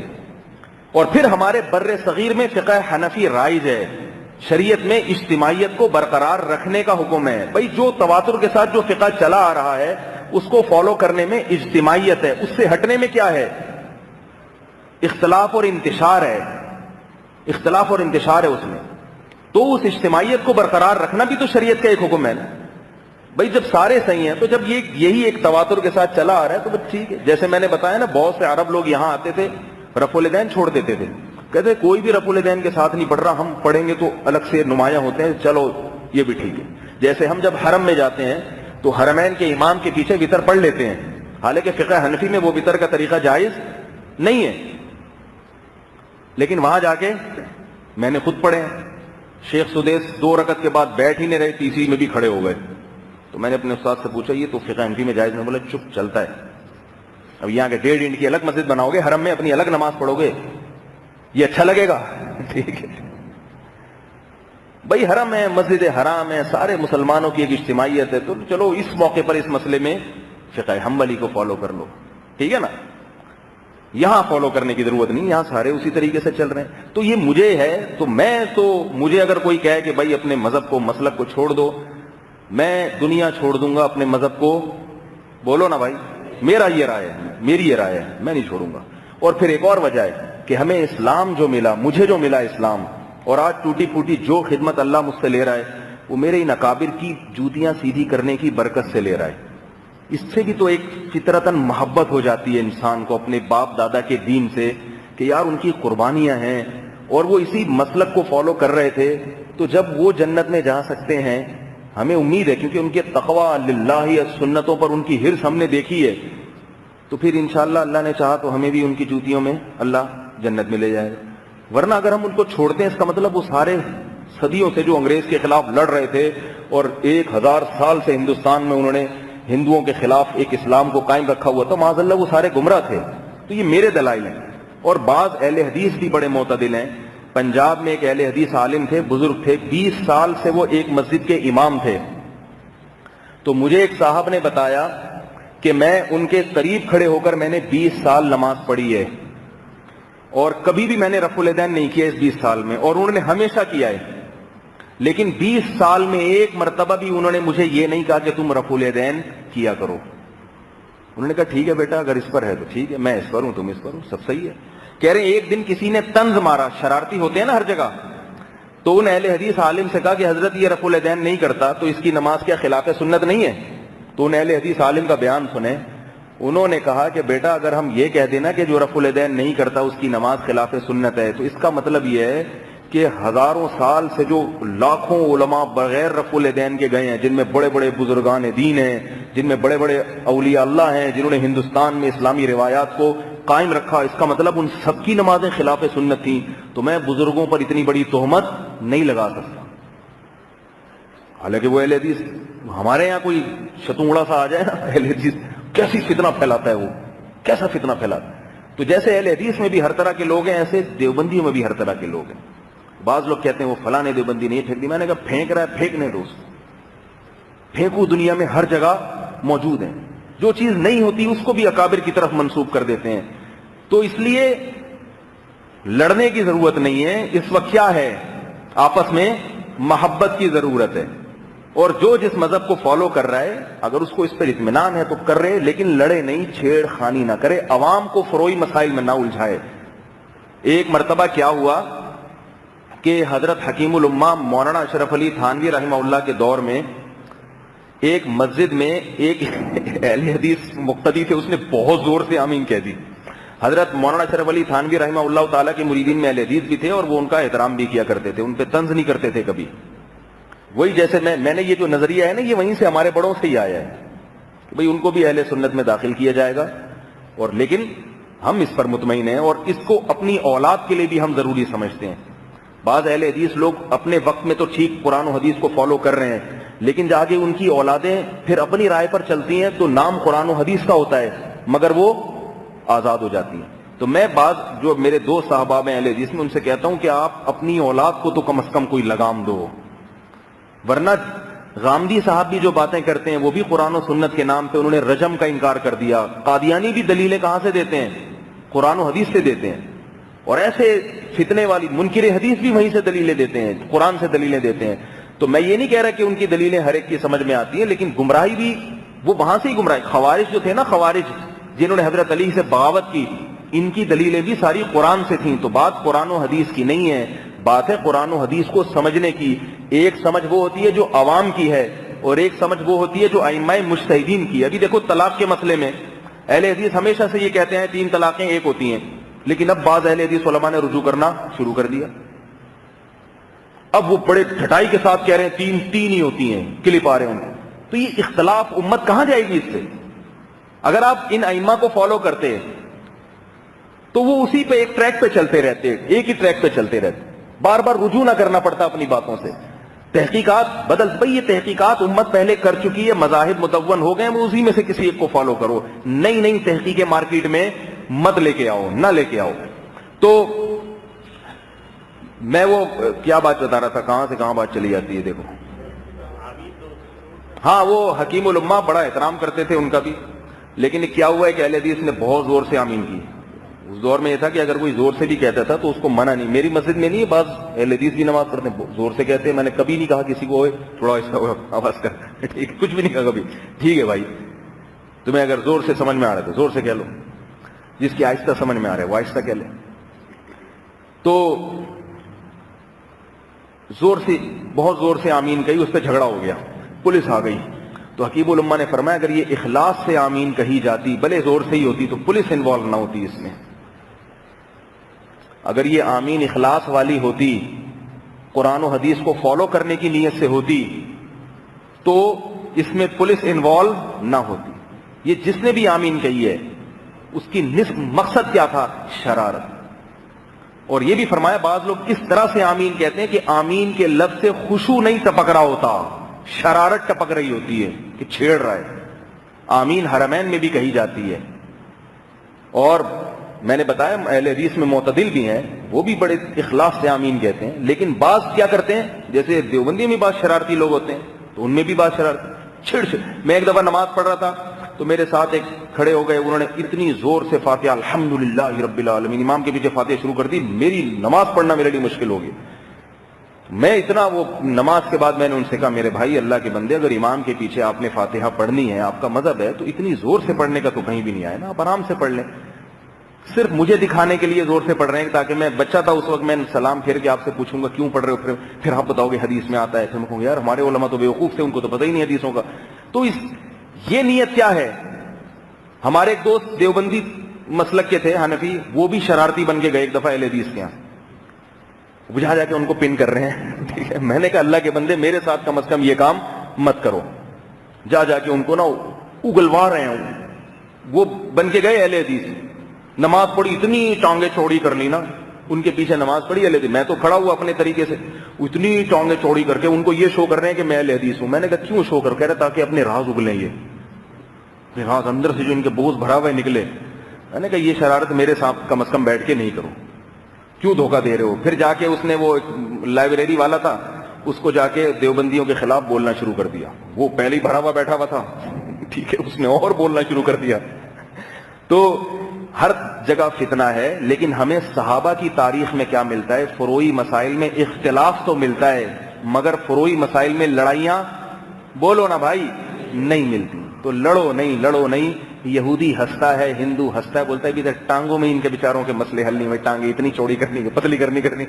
اور پھر ہمارے بر صغیر میں فقہ حنفی رائج ہے، شریعت میں اجتماعیت کو برقرار رکھنے کا حکم ہے. بھائی جو تواتر کے ساتھ جو فقہ چلا آ رہا ہے اس کو فالو کرنے میں اجتماعیت ہے، اس سے ہٹنے میں کیا ہے؟ اختلاف اور انتشار ہے. اختلاف اور انتشار ہے اس میں. تو اس اجتماعیت کو برقرار رکھنا بھی تو شریعت کا ایک حکم ہے نا. بھائی جب سارے صحیح ہیں تو جب یہی ایک تواتر کے ساتھ چلا آ رہا ہے تو بس ٹھیک ہے. جیسے میں نے بتایا نا بہت سے عرب لوگ یہاں آتے تھے رفع الیدین چھوڑ دیتے تھے، کہتے کوئی بھی رفع الیدین کے ساتھ نہیں پڑھ رہا، ہم پڑھیں گے تو الگ سے نمایاں ہوتے ہیں، چلو یہ بھی ٹھیک ہے. جیسے ہم جب حرم میں جاتے ہیں تو حرمین کے امام کے پیچھے وتر پڑھ لیتے ہیں، حالانکہ فقہ حنفی میں وہ وتر کا طریقہ جائز نہیں ہے. لیکن وہاں جا کے میں نے خود پڑھے، شیخ سدیس 2 رکعت کے بعد بیٹھ ہی نہیں رہے، تیسری میں بھی کھڑے ہو گئے. تو میں نے اپنے استاد سے پوچھا یہ تو فقہ حنفی میں جائز نہیں؟ بولا چپ چلتا ہے. اب یہاں کے 1.5 اینٹ کی الگ مسجد بناؤ گے، حرم میں اپنی الگ نماز پڑھو گے، یہ اچھا لگے گا؟ ٹھیک ہے بھائی، حرم ہے، مسجد حرام ہے، سارے مسلمانوں کی ایک اجتماعیت ہے، تو چلو اس موقع پر اس مسئلے میں فقہ حنبلی کو فالو کر لو، ٹھیک ہے نا. یہاں فالو کرنے کی ضرورت نہیں، یہاں سارے اسی طریقے سے چل رہے ہیں. تو یہ مجھے ہے، تو مجھے اگر کوئی کہے کہ بھائی اپنے مذہب کو مسلک کو چھوڑ دو، میں دنیا چھوڑ دوں گا اپنے مذہب کو، بولو نا بھائی، میری یہ رائے ہے، میں نہیں چھوڑوں گا. اور پھر ایک اور وجہ ہے کہ ہمیں اسلام جو ملا، مجھے جو ملا اسلام، اور آج ٹوٹی پھوٹی جو خدمت اللہ مجھ سے لے رہا ہے وہ میرے ان اکابر کی جوتیاں سیدھی کرنے کی برکت سے لے رہا ہے. اس سے بھی تو ایک فطرتاً محبت ہو جاتی ہے انسان کو اپنے باپ دادا کے دین سے کہ یار ان کی قربانیاں ہیں اور وہ اسی مسلک کو فالو کر رہے تھے، تو جب وہ جنت میں جا سکتے ہیں ہمیں امید ہے، کیونکہ ان کے تقوی للہ سنتوں پر ان کی حرص ہم نے دیکھی ہے، تو پھر انشاءاللہ اللہ نے چاہا تو ہمیں بھی ان کی جوتیوں میں اللہ جنت میں لے جائے گا۔ ورنہ اگر ہم ان کو چھوڑتے ہیں، اس کا مطلب وہ سارے صدیوں سے جو انگریز کے خلاف لڑ رہے تھے اور 1000 سال سے ہندوستان میں انہوں نے ہندوؤں کے خلاف ایک اسلام کو قائم رکھا ہوا تھا، معاذ اللہ وہ سارے گمراہ تھے۔ تو یہ میرے دلائل ہیں، اور بعض اہل حدیث بھی بڑے معتدل ہیں۔ پنجاب میں ایک اہل حدیث عالم تھے، بزرگ تھے، 20 سال سے وہ ایک مسجد کے امام تھے۔ تو مجھے ایک صاحب نے بتایا کہ میں ان کے قریب کھڑے ہو کر میں نے 20 سال نماز پڑھی ہے، اور کبھی بھی میں نے رفع الیدین نہیں کیا اس 20 سال میں، اور انہوں نے ہمیشہ کیا ہے، لیکن 20 سال میں ایک مرتبہ بھی انہوں نے مجھے یہ نہیں کہا کہ تم رفع الیدین کیا کرو۔ انہوں نے کہا ٹھیک ہے بیٹا، اگر اس پر ہے تو ٹھیک ہے، میں اس پر ہوں تم اس پر ہوں، سب صحیح ہے۔ کہہ رہے ہیں ایک دن کسی نے طنز مارا، شرارتی ہوتے ہیں نا ہر جگہ، تو ان اہل حدیث عالم سے کہا کہ حضرت یہ رفع الیدین نہیں کرتا تو اس کی نماز کیا خلاف سنت نہیں ہے؟ تو ان اہل حدیث عالم کا بیان سنیں، انہوں نے کہا کہ بیٹا اگر ہم یہ کہہ دینا کہ جو رفع الیدین نہیں کرتا اس کی نماز خلاف سنت ہے، تو اس کا مطلب یہ ہے کہ ہزاروں سال سے جو لاکھوں علماء بغیر رفع الیدین کے گئے ہیں، جن میں بڑے بڑے بزرگان دین ہیں، جن میں بڑے بڑے اولیاء اللہ ہیں، جنہوں نے ہندوستان میں اسلامی روایات کو قائم رکھا، اس کا مطلب ان سب کی نمازیں خلاف سنت تھیں، تو میں بزرگوں پر اتنی بڑی تہمت نہیں لگا سکتا۔ حالانکہ وہ اہل حدیث، ہمارے یہاں کوئی شتونگڑا سا آ جائے نا اہل حدیث، کیسی فتنہ پھیلاتا ہے، وہ کیسا فتنہ پھیلاتا ہے۔ تو جیسے اہل حدیث میں بھی ہر طرح کے لوگ ہیں، ایسے دیوبندیوں میں بھی ہر طرح کے لوگ ہیں۔ بعض لوگ کہتے ہیں وہ فلاں نے دیوبندی نہیں پھینک دی، میں نے کہا پھینک رہا ہے پھینکنے دو، پھینکو، دنیا میں ہر جگہ موجود ہیں۔ جو چیز نہیں ہوتی اس کو بھی اکابر کی طرف منسوب کر دیتے ہیں۔ تو اس لیے لڑنے کی ضرورت نہیں ہے، اس وقت کیا ہے، آپس میں محبت کی ضرورت ہے، اور جو جس مذہب کو فالو کر رہا ہے اگر اس کو اس پر اطمینان ہے تو کر رہے، لیکن لڑے نہیں، چھیڑ خانی نہ کرے، عوام کو فروئی مسائل میں نہ الجھائے۔ ایک مرتبہ کیا ہوا کہ حضرت حکیم الامہ مولانا اشرف علی تھانوی رحمہ اللہ کے دور میں ایک مسجد میں ایک اہل حدیث مقتدی تھے، اس نے بہت زور سے آمین کہہ دی۔ حضرت مولانا اشرف علی تھانوی رحمہ اللہ تعالیٰ کے مریدین میں اہل حدیث بھی تھے، اور وہ ان کا احترام بھی کیا کرتے تھے، ان پہ طنز نہیں کرتے تھے کبھی۔ وہی جیسے میں نے یہ جو نظریہ ہے نا، یہ وہیں سے ہمارے بڑوں سے ہی آیا ہے کہ بھئی ان کو بھی اہل سنت میں داخل کیا جائے گا، اور لیکن ہم اس پر مطمئن ہیں، اور اس کو اپنی اولاد کے لیے بھی ہم ضروری سمجھتے ہیں۔ بعض اہل حدیث لوگ اپنے وقت میں تو ٹھیک قرآن و حدیث کو فالو کر رہے ہیں، لیکن جا کے ان کی اولادیں پھر اپنی رائے پر چلتی ہیں تو نام قرآن و حدیث کا ہوتا ہے مگر وہ آزاد ہو جاتی ہیں۔ تو میں بعض جو میرے دوست صاحبہ ہیں اہل حدیث میں، ان سے کہتا ہوں کہ آپ اپنی اولاد کو تو کم از کم کوئی لگام دو، ورنہ غامدی صاحب بھی جو باتیں کرتے ہیں وہ بھی قرآن و سنت کے نام پہ انہوں نے رجم کا انکار کر دیا۔ قادیانی بھی دلیلیں کہاں سے دیتے ہیں؟ قرآن و حدیث سے دیتے ہیں، اور ایسے فتنے والی منکر حدیث بھی وہیں سے دلیلیں دیتے ہیں، قرآن سے دلیلیں دیتے ہیں۔ تو میں یہ نہیں کہہ رہا کہ ان کی دلیلیں ہر ایک کی سمجھ میں آتی ہیں، لیکن گمراہی بھی وہ وہاں سے ہی گمراہی۔ خوارج جو تھے نا، خوارج جنہوں نے حضرت علی سے بغاوت کی، ان کی دلیلیں بھی ساری قرآن سے تھیں۔ تو بات قرآن و حدیث کی نہیں ہے، بات ہے قرآن و حدیث کو سمجھنے کی۔ ایک سمجھ وہ ہوتی ہے جو عوام کی ہے، اور ایک سمجھ وہ ہوتی ہے جو ائمہ مجتہدین کی ہے۔ ابھی دیکھو طلاق کے مسئلے میں اہل حدیث ہمیشہ سے یہ کہتے ہیں 3 طلاقیں ایک ہوتی ہیں، لیکن اب بعض اہل حدیث علماء نے رجوع کرنا شروع کر دیا۔ اب وہ بڑے ٹھٹائی کے ساتھ کہہ رہے ہیں 3 ہی ہوتی ہیں، کلپ آ رہے ہیں ان کو۔ تو یہ اختلاف امت کہاں جائے گی اس سے؟ اگر آپ ان ائمہ کو فالو کرتے تو وہ اسی پہ ایک ٹریک پہ چلتے رہتے، ایک ہی ٹریک پہ چلتے رہتے، بار بار رجوع نہ کرنا پڑتا اپنی باتوں سے۔ تحقیقات بدل، بھئی یہ تحقیقات امت پہلے کر چکی ہے، مذاہب مدون ہو گئے، وہ اسی میں سے کسی ایک کو فالو کرو، نئی تحقیقیں مارکیٹ میں مت لے کے آؤ، نہ لے کے آؤ۔ تو میں وہ کیا بات بتا رہا تھا، کہاں سے کہاں بات چلی جاتی ہے دیکھو۔ ہاں، وہ حکیم الامہ بڑا احترام کرتے تھے ان کا بھی، لیکن کیا ہوا ہے کہ اہل حدیث نے بہت زور سے آمین کی۔ اس دور میں یہ تھا کہ اگر کوئی زور سے بھی کہتا تھا تو اس کو منع نہیں۔ میری مسجد میں نہیں ہے، بعض اہل حدیث بھی نماز پڑھتے ہیں زور سے کہتے ہیں، میں نے کبھی نہیں کہا کسی کو تھوڑا اس کا آواز کر، ٹھیک، کچھ بھی نہیں کہا کبھی، ٹھیک ہے بھائی تمہیں اگر زور سے سمجھ میں آ رہا ہے تو زور سے کہہ لو، جس کی آہستہ سمجھ میں آ رہا ہے وہ آہستہ کہہ لے۔ تو زور سے، بہت زور سے آمین کہی، اس پہ جھگڑا ہو گیا، پولیس آ گئی۔ تو حکیم الامہ نے فرمایا اگر یہ اخلاص سے آمین کہی جاتی، بھلے زور سے ہی ہوتی، تو پولیس انوالو نہ ہوتی اس میں۔ اگر یہ آمین اخلاص والی ہوتی, قرآن و حدیث کو فالو کرنے کی نیت سے ہوتی, تو اس میں پولیس انوالو نہ ہوتی. یہ جس نے بھی آمین کہی ہے اس کی نصف مقصد کیا تھا؟ شرارت. اور یہ بھی فرمایا بعض لوگ کس طرح سے آمین کہتے ہیں کہ آمین کے لفظ سے خشوع نہیں ٹپک رہا ہوتا, شرارت ٹپک رہی ہوتی ہے کہ چھیڑ رہا ہے. آمین حرمین میں بھی کہی جاتی ہے. اور میں نے بتایا اہل حدیث میں معتدل بھی ہیں, وہ بھی بڑے اخلاص سے آمین کہتے ہیں. لیکن بعض کیا کرتے ہیں, جیسے دیوبندی میں بعض شرارتی لوگ ہوتے ہیں تو ان میں بھی بعض شرارتی چھڑ. میں ایک دفعہ نماز پڑھ رہا تھا تو میرے ساتھ ایک کھڑے ہو گئے, انہوں نے اتنی زور سے فاتحہ الحمدللہ رب العالمین امام کے پیچھے فاتحہ شروع کر دی. میری نماز پڑھنا میرے لیے مشکل ہو گئی. میں اتنا وہ نماز کے بعد میں نے ان سے کہا میرے بھائی اللہ کے بندے, اگر امام کے پیچھے آپ نے فاتحہ پڑھنی ہے, آپ کا مذہب ہے, تو اتنی زور سے پڑھنے کا تو کہیں بھی نہیں آیا نا, آپ آرام سے پڑھ لیں. صرف مجھے دکھانے کے لیے زور سے پڑھ رہے ہیں تاکہ میں بچہ تھا اس وقت, میں سلام پھیر کے آپ سے پوچھوں گا کیوں پڑھ رہے ہو, پھر آپ بتاؤ گے حدیث میں آتا ہے. پھر میں کہوں گا یار ہمارے علماء تو بیوقوف تھے, ان کو تو پتہ ہی نہیں حدیثوں کا. تو یہ نیت کیا ہے؟ ہمارے ایک دوست دیوبندی مسلک کے تھے حنفی, وہ بھی شرارتی بن کے گئے ایک دفعہ اہل حدیث کے یہاں, جا کے ان کو پن کر رہے ہیں. ٹھیک ہے, میں نے کہا اللہ کے بندے میرے ساتھ کم از کم یہ کام مت کرو. جا کے ان کو نا اگلوا رہے ہیں. وہ بن کے گئے اہل حدیث, نماز پڑھی, اتنی ٹانگیں چوڑی کر لی نا, ان کے پیچھے نماز پڑھی اہل حدیث. میں تو کھڑا ہوا اپنے طریقے سے, اتنی ٹانگیں چوڑی کر کے ان کو یہ شو کر رہے ہیں کہ میں اہل حدیث ہوں. میں نے کہا کیوں شو کر؟ کہہ رہے تاکہ اپنے راز اگلیں, یہ راز اندر سے جو ان کے بوجھ بھرا ہوئے نکلے. میں نے کہا یہ شرارت میرے ساتھ کم از کم بیٹھ کے نہیں کرو, کیوں دھوکہ دے رہے ہو؟ پھر جا کے اس نے, وہ لائبریری والا تھا, اس کو جا کے دیوبندیوں کے خلاف بولنا شروع کر دیا. وہ پہلے ہی بھرا ہوا بیٹھا ہوا تھا, ٹھیک ہے, اس نے اور بولنا شروع کر دیا. تو ہر جگہ فتنہ ہے. لیکن ہمیں صحابہ کی تاریخ میں کیا ملتا ہے؟ فروعی مسائل میں اختلاف تو ملتا ہے, مگر فروعی مسائل میں لڑائیاں, بولو نا بھائی, نہیں ملتی. تو لڑو نہیں. یہودی ہنستا ہے, ہندو ہنستا ہے, بولتا ہے بھی ٹانگوں میں ان کے بیچاروں کے مسئلے حل نہیں ہوئے, ٹانگیں اتنی چوڑی کرنی, پتلی کرنی,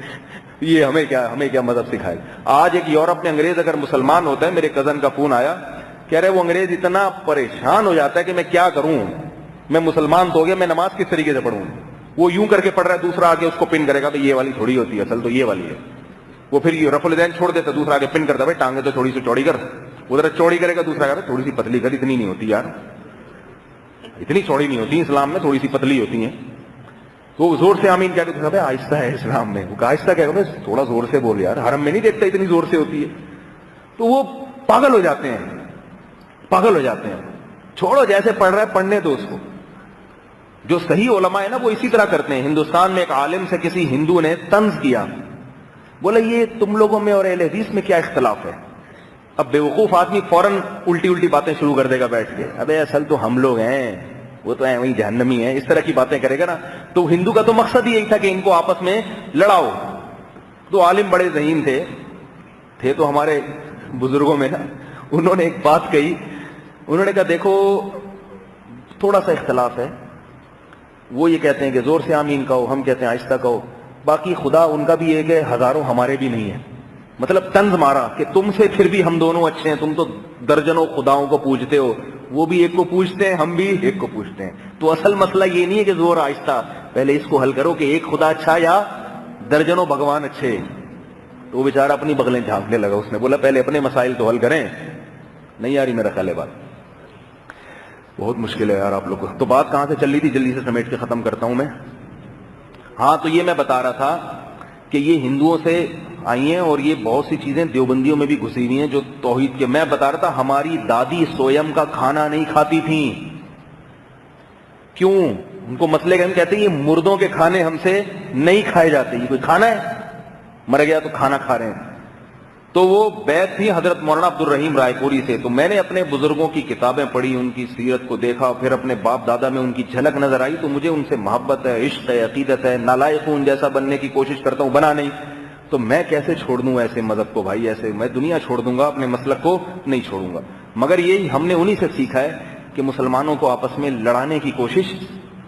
یہ ہمیں کیا مذہب سکھائے. آج ایک یورپ میں انگریز اگر مسلمان ہوتا ہے, میرے کزن کا فون آیا, کہہ رہے وہ انگریز اتنا پریشان ہو جاتا ہے کہ میں کیا کروں, میں مسلمان تو ہو گیا, میں نماز کس طریقے سے پڑھوں. وہ یوں کر کے پڑھ رہا ہے, دوسرا آگے اس کو پن کرے گا, تو یہ والی تھوڑی ہوتی ہے, اصل تو یہ والی ہے. وہ پھر یہ رفع الدین چھوڑ دیتا, دوسرا آگے پن کرتا, بھائی ٹانگیں تو تھوڑی سی چوڑی کر, ادھر چوڑی کرے گا, دوسرا کہتا تھوڑی سی پتلی کر, اتنی نہیں ہوتی یار, اتنی چوڑی نہیں ہوتی, اسلام میں تھوڑی سی پتلی ہوتی ہیں. تو زور سے آمین کیا کہ آہستہ ہے اسلام میں. وہ آہستہ کیا کہ تھوڑا زور سے بول یار, حرم میں نہیں دیکھتا اتنی زور سے ہوتی ہے. تو وہ پاگل ہو جاتے ہیں. چھوڑو, جیسے پڑھ رہا ہے پڑھنے دو اس کو. جو صحیح علماء ہے نا وہ اسی طرح کرتے ہیں. ہندوستان میں ایک عالم سے کسی ہندو نے طنز کیا, بولا یہ تم لوگوں میں اور اہل حدیث میں کیا اختلاف ہے؟ اب بیوقوف آدمی فوراً الٹی باتیں شروع کر دے گا بیٹھ کے, ابے اصل تو ہم لوگ ہیں, وہ تو وہی جہنمی ہیں, اس طرح کی باتیں کرے گا نا. تو ہندو کا تو مقصد ہی یہی تھا کہ ان کو آپس میں لڑاؤ. تو عالم بڑے ذہین تھے تو ہمارے بزرگوں میں نا, انہوں نے ایک بات کہی. انہوں نے کہا دیکھو تھوڑا سا اختلاف ہے, وہ یہ کہتے ہیں کہ زور سے آمین کہو, ہم کہتے ہیں آہستہ کہو. باقی خدا ان کا بھی ایک ہے, ہزاروں ہمارے بھی نہیں ہے. مطلب طنز مارا کہ تم سے پھر بھی ہم دونوں اچھے ہیں, تم تو درجنوں خداؤں کو پوجتے ہو, وہ بھی ایک کو پوجتے ہیں, ہم بھی ایک کو پوجتے ہیں. تو اصل مسئلہ یہ نہیں ہے کہ زور آہستہ, پہلے اس کو حل کرو کہ ایک خدا اچھا یا درجنوں بھگوان اچھے. تو وہ بیچارہ اپنی بغلیں جھانکنے لگا. اس نے بولا پہلے اپنے مسائل تو حل کریں. نہیں آ رہی میرا خیال ہے بات, بہت مشکل ہے یار آپ لوگ کو. تو بات کہاں سے چل رہی تھی, جلدی سے سمیٹ کے ختم کرتا ہوں میں. ہاں, تو یہ میں بتا رہا تھا کہ یہ ہندوؤں سے آئی ہیں اور یہ بہت سی چیزیں دیوبندیوں میں بھی گھسی ہوئی ہیں جو توحید کے. میں بتا رہا تھا ہماری دادی سویم کا کھانا نہیں کھاتی تھیں. کیوں؟ ان کو مسئلے کا ہم کہتے ہیں یہ مردوں کے کھانے ہم سے نہیں کھائے جاتے. یہ کوئی کھانا ہے؟ مر گیا تو کھانا کھا رہے ہیں. تو وہ بیعت تھی حضرت مولانا عبد الرحیم رائے پوری سے. تو میں نے اپنے بزرگوں کی کتابیں پڑھی, ان کی سیرت کو دیکھا, پھر اپنے باپ دادا میں ان کی جھلک نظر آئی, تو مجھے ان سے محبت ہے, عشق ہے, عقیدت ہے. نالائق ہوں, ان جیسا بننے کی کوشش کرتا ہوں, بنا نہیں. تو میں کیسے چھوڑ دوں ایسے مذہب کو بھائی؟ ایسے میں دنیا چھوڑ دوں گا, اپنے مسلک کو نہیں چھوڑوں گا. مگر یہی ہم نے انہی سے سیکھا ہے کہ مسلمانوں کو آپس میں لڑانے کی کوشش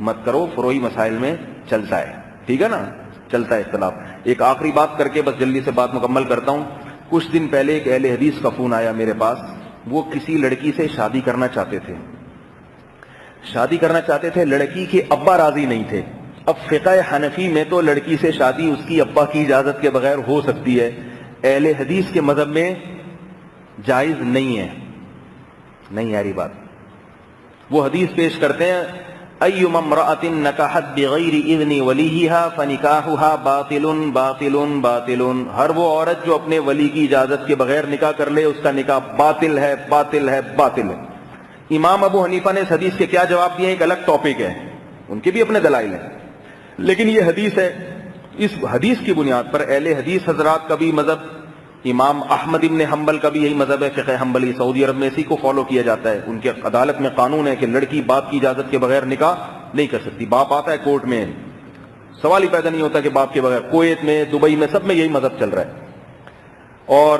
مت کرو, فروعی مسائل میں چلتا ہے, ٹھیک ہے نا, چلتا ہے اختلاف. ایک آخری بات کر کے بس جلدی سے بات مکمل کرتا ہوں. کچھ دن پہلے ایک اہل حدیث کا فون آیا میرے پاس. وہ کسی لڑکی سے شادی کرنا چاہتے تھے. لڑکی کے ابا راضی نہیں تھے. اب فقہ حنفی میں تو لڑکی سے شادی اس کی ابا کی اجازت کے بغیر ہو سکتی ہے، اہل حدیث کے مذہب میں جائز نہیں ہے. نہیں یاری بات. وہ حدیث پیش کرتے ہیں ایما امرأة نکحت بغیر اذن ولیہا فنکاحها باطل باطل باطل. ہر وہ عورت جو اپنے ولی کی اجازت کے بغیر نکاح کر لے اس کا نکاح باطل ہے باطل ہے باطل ہے. امام ابو حنیفہ نے اس حدیث کے کیا جواب دیے ایک الگ ٹاپک ہے، ان کے بھی اپنے دلائل ہیں، لیکن یہ حدیث ہے. اس حدیث کی بنیاد پر اہل حدیث حضرات کا بھی مذہب، امام احمد ابن حنبل کا بھی یہی مذہب ہے، فقہ حنبلی سعودی عرب میں اسی کو فالو کیا جاتا ہے. ان کے عدالت میں قانون ہے کہ لڑکی باپ کی اجازت کے بغیر نکاح نہیں کر سکتی. باپ آتا ہے کورٹ میں، سوال ہی پیدا نہیں ہوتا کہ باپ کے بغیر. کویت میں، دبئی میں، سب میں یہی مذہب چل رہا ہے. اور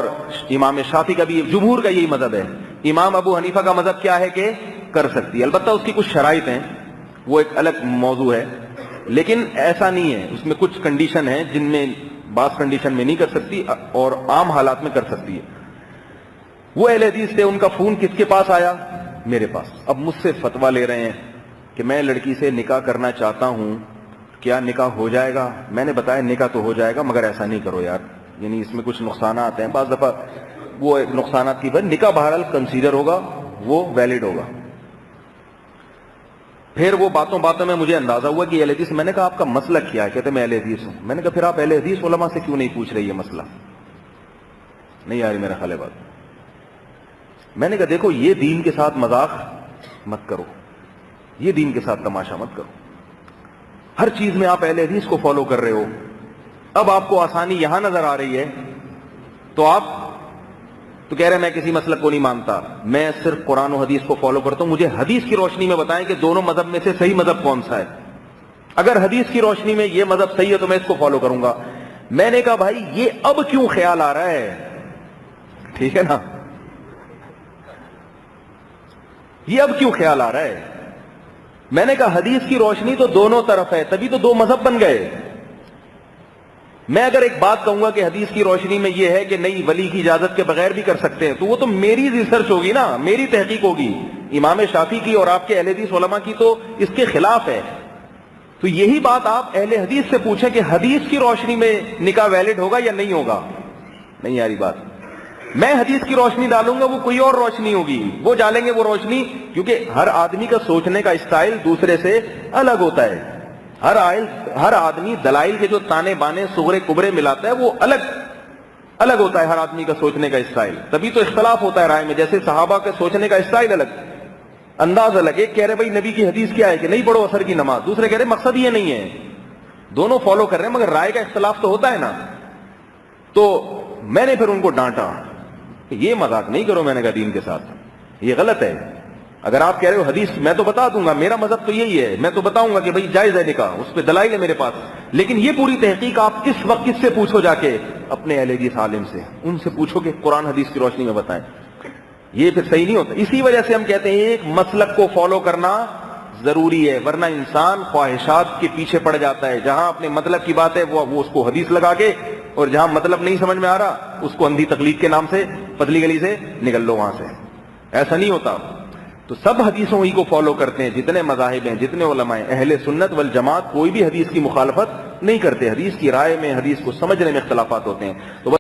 امام شافعی کا بھی، جمہور کا یہی مذہب ہے. امام ابو حنیفہ کا مذہب کیا ہے کہ کر سکتی ہے، البتہ اس کی کچھ شرائط ہیں، وہ ایک الگ موضوع ہے، لیکن ایسا نہیں ہے. اس میں کچھ کنڈیشن ہیں جن میں بعض کنڈیشن میں نہیں کر سکتی اور عام حالات میں کر سکتی ہے. وہ اہل حدیث تھے، ان کا فون کس کے پاس آیا؟ میرے پاس. اب مجھ سے فتویٰ لے رہے ہیں کہ میں لڑکی سے نکاح کرنا چاہتا ہوں، کیا نکاح ہو جائے گا؟ میں نے بتایا نکاح تو ہو جائے گا مگر ایسا نہیں کرو یار، یعنی اس میں کچھ نقصانات ہیں. بعض دفعہ وہ نقصانات کی وجہ نکاح بہرحال کنسیڈر ہوگا، وہ ویلڈ ہوگا. پھر وہ باتوں میں مجھے اندازہ ہوا کہ اہل حدیث. میں نے کہا آپ کا مسئلہ کیا ہے؟ کہتے میں اہل حدیث ہوں. میں نے کہا پھر آپ اہل حدیث علماء سے کیوں نہیں پوچھ رہی یہ مسئلہ؟ نہیں آ رہی میرا خیال ہے بات. میں نے کہا دیکھو یہ دین کے ساتھ مذاق مت کرو، یہ دین کے ساتھ تماشا مت کرو. ہر چیز میں آپ اہل حدیث کو فالو کر رہے ہو. اب آپ کو آسانی یہاں نظر آ رہی ہے تو آپ تو کہہ رہے میں کسی مسلک کو نہیں مانتا، میں صرف قرآن و حدیث کو فالو کرتا ہوں. مجھے حدیث کی روشنی میں بتائیں کہ دونوں مذہب میں سے صحیح مذہب کون سا ہے. اگر حدیث کی روشنی میں یہ مذہب صحیح ہے تو میں اس کو فالو کروں گا. میں نے کہا بھائی یہ اب کیوں خیال آ رہا ہے؟ ٹھیک ہے نا، یہ اب کیوں خیال آ رہا ہے؟ میں نے کہا حدیث کی روشنی تو دونوں طرف ہے، تبھی تو دو مذہب بن گئے. میں اگر ایک بات کہوں گا کہ حدیث کی روشنی میں یہ ہے کہ نہیں ولی کی اجازت کے بغیر بھی کر سکتے ہیں، تو وہ تو میری ریسرچ ہوگی نا، میری تحقیق ہوگی. امام شافعی کی اور آپ کے اہل حدیث علماء کی تو اس کے خلاف ہے. تو یہی بات آپ اہل حدیث سے پوچھیں کہ حدیث کی روشنی میں نکاح ویلڈ ہوگا یا نہیں ہوگا. نہیں یاری بات. میں حدیث کی روشنی ڈالوں گا، وہ کوئی اور روشنی ہوگی، وہ ڈالیں گے وہ روشنی، کیونکہ ہر آدمی کا سوچنے کا اسٹائل دوسرے سے الگ ہوتا ہے. ہر آدمی دلائل کے جو تانے بانے صغرے کبرے ملاتا ہے وہ الگ ہوتا ہے. ہر آدمی کا سوچنے کا اسٹائل، تبھی تو اختلاف ہوتا ہے رائے میں. جیسے صحابہ کے سوچنے کا اسٹائل الگ، انداز الگ. ایک کہہ رہے بھائی نبی کی حدیث کیا ہے کہ نہیں پڑھو عصر کی نماز، دوسرے کہہ رہے مقصد یہ نہیں ہے. دونوں فالو کر رہے ہیں مگر رائے کا اختلاف تو ہوتا ہے نا. تو میں نے پھر ان کو ڈانٹا کہ یہ مذاق نہیں کرو. میں نے کہا دین کے ساتھ یہ غلط ہے. اگر آپ کہہ رہے ہو حدیث، میں تو بتا دوں گا، میرا مذہب تو یہی ہے، میں تو بتاؤں گا کہ بھئی جائز ہے نکاح، اس پہ دلائل ہے میرے پاس. لیکن یہ پوری تحقیق آپ کس وقت کس سے پوچھو؟ جا کے اپنے اہل حدیث عالم سے، ان سے پوچھو کہ قرآن حدیث کی روشنی میں بتائیں. یہ پھر صحیح نہیں ہوتا. اسی وجہ سے ہم کہتے ہیں ایک مسلک کو فالو کرنا ضروری ہے، ورنہ انسان خواہشات کے پیچھے پڑ جاتا ہے. جہاں اپنے مطلب کی بات ہے وہ اس کو حدیث لگا کے، اور جہاں مطلب نہیں سمجھ میں آ رہا اس کو اندھی تقلید کے نام سے پتلی گلی سے نکل لو وہاں سے. ایسا نہیں ہوتا. تو سب حدیثوں ہی کو فالو کرتے ہیں، جتنے مذاہب ہیں، جتنے علماء ہیں. اہل سنت والجماعت کوئی بھی حدیث کی مخالفت نہیں کرتے. حدیث کی رائے میں، حدیث کو سمجھنے میں اختلافات ہوتے ہیں. تو